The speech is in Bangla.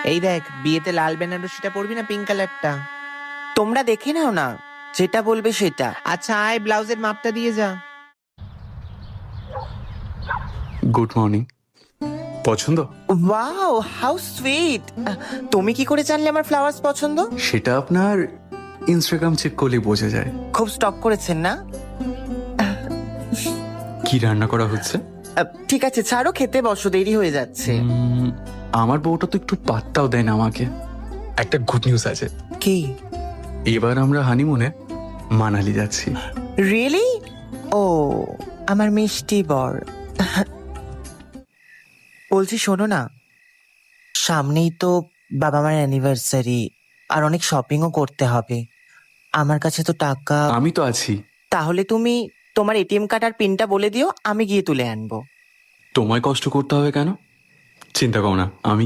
এই দেখ, বিয়েতে লাল বেনারসিটা পরবি না পিঙ্ক কালারটা? তোমরা দেখে নাও না, যেটা বলবে সেটা। আচ্ছা আয়, ব্লাউজের মাপটা দিয়ে যা। Good morning. পছন্দ? Wow, how sweet. তুমি কি করে জানলে আমার ফ্লাওয়ার্স পছন্দ? সেটা আপনার ইনস্টাগ্রাম চেক করলে বোঝা যায়। খুব স্টক করেছেন না? কি রান্না করা হচ্ছে? ঠিক আছে, ছাড়ো, খেতে বসো, দেরি হয়ে যাচ্ছে। আমার বউটা তো একটু পাত্তাও দেয় না আমাকে। একটা গুড নিউজ আছে। কি? এবার আমরা হানিমুনে মানালি যাচ্ছি। রিয়েলি? ও, আমার মিষ্টি বর। বলছি শোনো না, সামনেই তো বাবা মার অ্যানিভার্সারি, আর অনেক শপিংও করতে হবে। আমার কাছে তো টাকা। আমি তো আছি। তাহলে তুমি তোমার এটিএম কার্ড আর পিনটা বলে দিও, আমি গিয়ে তুলে আনবো। তোমায় কষ্ট করতে হবে কেন? চিন্তা করো না, আমি